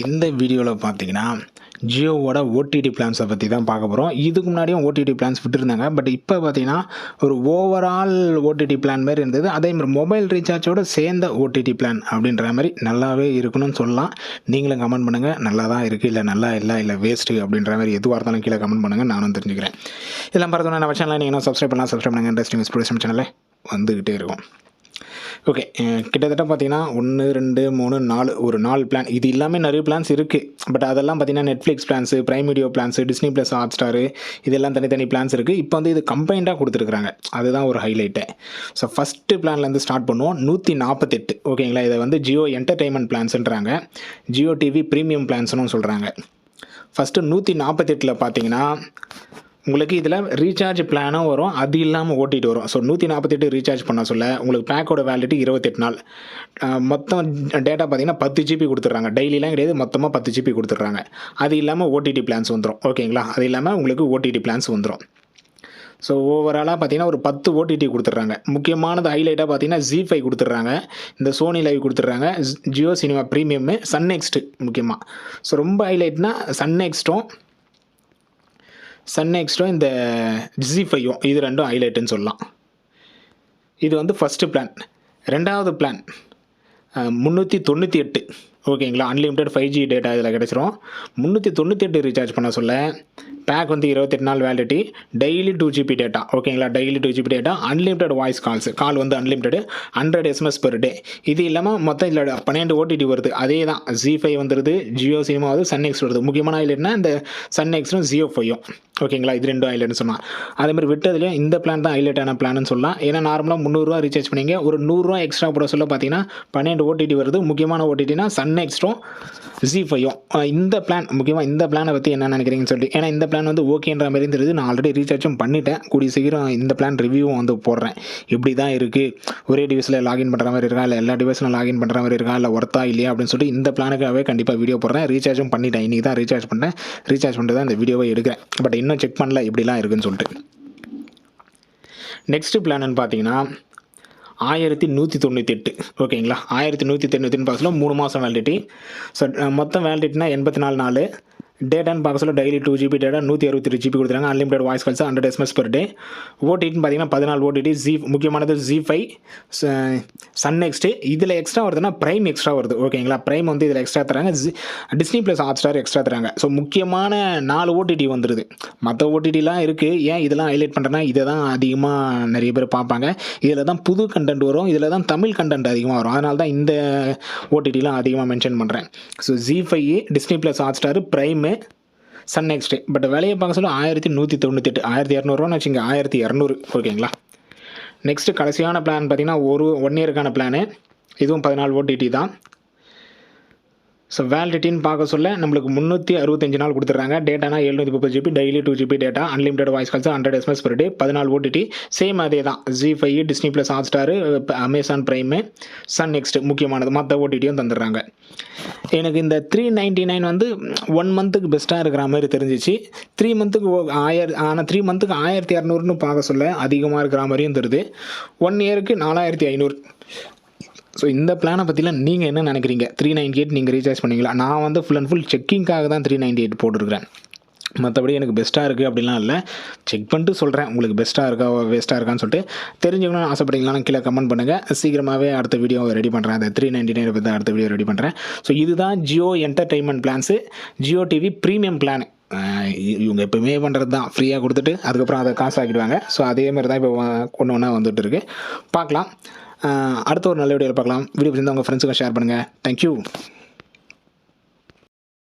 இந்த வீடியோவில் பார்த்தீங்கன்னா ஜியோவோட ஓடிடி பிளான்ஸை பற்றி தான் பார்க்க போகிறோம். இதுக்கு முன்னாடியும் ஓடிடி பிளான்ஸ் விட்டுருந்தாங்க. பட் இப்போ பார்த்தீங்கன்னா ஒரு ஓவரால் ஓடிடி பிளான் மாதிரி இருந்தது. அதே மாதிரி மொபைல் ரீசார்ஜோடு சேர்ந்த ஓடிடி பிளான் அப்படின்ற மாதிரி நல்லாவே இருக்கணும்னு சொல்லலாம். நீங்களும் கமெண்ட் பண்ணுங்கள், நல்லா தான் இருக்குது இல்லை நல்லா இல்லை வேஸ்ட்டு அப்படின்ற மாதிரி எதுவாக இருந்தாலும் கீழே கமெண்ட் பண்ணுங்கள், நானும் தெரிஞ்சுக்கிறேன். இதெல்லாம் பார்த்தோன்னா நம்ம சேனலில் நீங்கள் சப்ஸ்கிரைப் பண்ணுங்கள். இன்ட்ரெஸ்டிங் எக்ஸ்பிரேஷன் சேனலில் வந்துக்கிட்டே இருக்கும். ஓகே, கிட்டத்தட்ட பார்த்தீங்கன்னா 1, 2, 3, 4 ஒரு 4 பிளான். இது எல்லாமே நிறைய பிளான்ஸ் இருக்குது. பட் அதெல்லாம் பார்த்தீங்கன்னா Netflix plants, prime video plants, Disney Plus Hotstar, இதெல்லாம் தனித்தனி பிளான்ஸ் இருக்குது. இப்போ வந்து இது கம்பைண்டாக கொடுத்துருக்குறாங்க, அதுதான் ஒரு ஹைலைட்டு. ஸோ ஃபஸ்ட்டு பிளான்லேருந்து ஸ்டார்ட் பண்ணுவோம். 148 ஓகேங்களா. இதை வந்து ஜியோ என்டர்டெயின்மெண்ட் பிளான்ஸுன்றாங்க, ஜியோ டிவி ப்ரீமியம் பிளான்ஸ்னு சொல்கிறாங்க. ஃபஸ்ட்டு 148 பார்த்தீங்கன்னா உங்களுக்கு இதில் ரீசார்ஜ் பிளானும் வரும், அது இல்லாமல் ஓட்டிட்டு வரும். ஸோ 148 ரீசார்ஜ் பண்ண சொல்ல உங்களுக்கு பேக்கோட வேலிடிட்டி 28 நாள். மொத்தம் டேட்டா பார்த்தீங்கன்னா 10 GB கொடுத்துட்றாங்க. டெய்லிலாம் கிடையாது, மொத்தமாக 10 GB கொடுத்துட்றாங்க. அது இல்லாமல் ஓடிடி பிளான்ஸ் வந்துடும். ஓகேங்களா, அது இல்லாமல் உங்களுக்கு ஓடிடி பிளான்ஸ் வந்துடும். ஸோ ஓவராலாக பார்த்தீங்கன்னா ஒரு 10 ஓடிடி கொடுத்துட்றாங்க. முக்கியமானது ஹைலைட்டாக பார்த்தீங்கன்னா ZEE5 கொடுத்துட்றாங்க, இந்த சோனி லைவ் கொடுத்துட்றாங்க, ஜியோ சினிமா ப்ரீமியம்மு, சன் நெக்ஸ்ட்டு முக்கியமாக. ஸோ ரொம்ப ஹைலைட்னா சன் நெக்ஸ்ட்டும் இந்த ZEE5ம், இது ரெண்டும் ஹைலைட்டுன்னு சொல்லலாம். இது வந்து ஃபஸ்ட்டு பிளான். ரெண்டாவது பிளான் 398 ஓகேங்களா. அன்லிமிட்டட் 5G டேட்டா இதில் கிடச்சிரும். 398 ரீசார்ஜ் பண்ண சொல்ல பேக் வந்து 28 நாள் வேலிடிட்டி, டெய்லி 2 GB டேட்டா. ஓகேங்களா, daily 2 GB data, unlimited voice call வந்து அன்லிமிட்டடு, 100 SMS பெர் டே. இது இல்லாமல் மொத்தம் இதில் 12 OTT வருது. அதே தான் ZEE5 வந்துடுது, ஜியோ சினிமா வருது, சன் நெக்ஸ்ட் வருது. முக்கியமான ஹைலைட்னா இந்த சன் நெக்ஸ்ட்டும் ZEE5ம். ஓகேங்களா, இது ரெண்டும் ஹைலைட்னு சொன்னால். அதேமாதிரி விட்டதுலேயும் இந்த பிளான் தான் ஹைலைட்டான பிளான்னு சொல்லலாம். ஏன்னா நார்மலாக 300 ரீசார்ஜ் பண்ணிங்க, ஒரு 100 எக்ஸ்ட்ரா போட சொல்ல பார்த்தீங்கன்னா 12 OTT வருது. முக்கியமான ஓடிடினா சன் நெக்ஸ்ட்டும் ZEE5ம். இந்த பிளான் முக்கியமாக, இந்த பிளானை பற்றி என்ன நினைக்கிறீங்கன்னு சொல்லி. ஏன்னா இந்த பிளான் வந்து ஓகேன்ற மாதிரி தெரியுது. நான் ஆல்ரெடி ரீசார்ஜும் பண்ணிட்டேன். கூடிய சீக்கிரம் இந்த பிளான் ரிவ்யூவும் வந்து போடுறேன். இப்படி தான் இருக்குது, ஒரே டிவைஸில் லாகின் பண்ணுற மாதிரி இருக்கா, இல்லை எல்லா டிவைஸில் லாகின் பண்ணுற மாதிரி இருக்கா, இல்லை ஒர்த்தா இல்லையா அப்படின்னு சொல்லிட்டு இந்த பிளானுக்காகவே கண்டிப்பாக வீடியோ போடுறேன். ரீசார்ஜும் பண்ணிட்டேன், இன்றைக்கி தான் ரீசார்ஜ் பண்ணேன். ரீசார்ஜ் பண்ணிட்டு தான் இந்த வீடியோவை எடுக்கிறேன். பட் இன்னும் செக் பண்ணல எப்படிலாம் இருக்குன்னு சொல்லிட்டு. நெக்ஸ்ட்டு பிளான்னு பார்த்தீங்கன்னா 1198 ஓகேங்களா. 1198 பார்க்க சொல்ல 3 மாதம் வேலிடிட்டி. ஸோ மொத்தம் வேலிடிட்டினா 84 நாள். டேட்டான்னு பார்க்க சொல்ல டெய்லி 2 GB டேட்டா, 168 GB கொடுத்துறாங்க, unlimited voice calls, 100 SMS per day. ஓடிடின்னு பார்த்தீங்கன்னா 14 ஓடிடி. முக்கியமானது ZEE5, சன் நெக்ஸ்ட்டு. இதில் எக்ஸ்ட்ரா வருதுன்னா ப்ரைம் எக்ஸ்ட்ரா வருது. ஓகேங்களா, ப்ரைம் வந்து இதில் எக்ஸ்ட்ரா தராங்க, டிஸ்னி ப்ளஸ் ஹாட்ஸ்டார் எக்ஸ்ட்ரா தராங்க. ஸோ முக்கியமான 4 ஓடிடி வந்துடுது. மற்ற ஓடிடிலாம் இருக்குது. ஏன் இதெல்லாம் ஹைலைட் பண்ணுறேன்னா இதை தான் அதிகமாக நிறைய பேர் பார்ப்பாங்க. இதில் தான் புது கண்டென்ட் வரும், இதில் தான் தமிழ் கண்டென்ட் அதிகமாக வரும். அதனால தான் இந்த ஓடிடிலாம் அதிகமாக மென்ஷன் பண்ணுறேன். So ZEE5, Disney plus Hotstar, Prime, Sun NXT. But விலையை பார்க்க சொல்ல 1198, 1200 வச்சுங்க, 1200. ஓகேங்களா. நெக்ஸ்ட்டு கடைசியான பிளான் பார்த்தீங்கன்னா 1 இயருக்கான பிளானு. இதுவும் 14 ஓடிடி தான். ஸோ வேலிடிட்டின்னு பார்க்க சொல்ல நம்மளுக்கு 365 நாள் கொடுத்துட்றாங்க. டேட்டானா 730 GB, daily 2 GB data, unlimited voice calls, 100 SMS per day, 14 OTT. Same அதே தான். ZEE5, Disney Plus Hotstar, Amazon Prime, Sun NXT முக்கியமானது. மற்ற ஓடிடியும் தந்துடுறாங்க. எனக்கு இந்த 399 வந்து 1 மந்த்துக்கு பெஸ்ட்டாக இருக்கிற மாதிரி தெரிஞ்சிச்சு. 3 மந்த்துக்கு 1000, ஆனால் 3 மந்த்துக்கு 1200ன்னு பார்க்க சொல்ல அதிகமாக இருக்கிற மாதிரியும் தருது. 1 இயருக்கு 4500. ஸோ இந்த பிளானை பற்றிலாம் நீங்கள் என்ன நினைக்கிறீங்க? 398 நீங்கள் ரீசார்ஜ் பண்ணீங்களா? நான் வந்து ஃபுல் அண்ட் ஃபுல் செக்கிங்காக தான் 398 போட்டுருக்கிறேன். மற்றபடி எனக்கு பெஸ்ட்டாக இருக்குது அப்படிலாம் இல்லை. செக் பண்ணிட்டு சொல்கிறேன் உங்களுக்கு பெஸ்ட்டாக இருக்கா வேஸ்ட்டாக இருக்கான்னு சொல்லிட்டு. தெரிஞ்சுக்கணும்னு ஆசைப்பட்டீங்களான்னு கீழே கமெண்ட் பண்ணுங்கள். சீக்கிரமாகவே அடுத்த வீடியோ ரெடி பண்ணுறேன். அந்த 399 பற்றி அடுத்த வீடியோ ரெடி பண்ணுறேன். ஸோ இதுதான் Jio entertainment plants, Jio TV premium plan. இவங்க எப்போவுமே பண்ணுறது தான், ஃப்ரீயாக கொடுத்துட்டு அதுக்கப்புறம் அதை காசு ஆக்கிடுவாங்க. ஸோ அதேமாதிரி தான் இப்போ ஒன்று வந்துட்டு இருக்குது. பார்க்கலாம். அடுத்த ஒரு நல்ல வீடியோவில் பார்க்கலாம். வீடியோ பிடிச்சிருந்தா உங்கள் ஃப்ரெண்ட்ஸுக்கும் ஷேர் பண்ணுங்கள். தேங்க்யூ.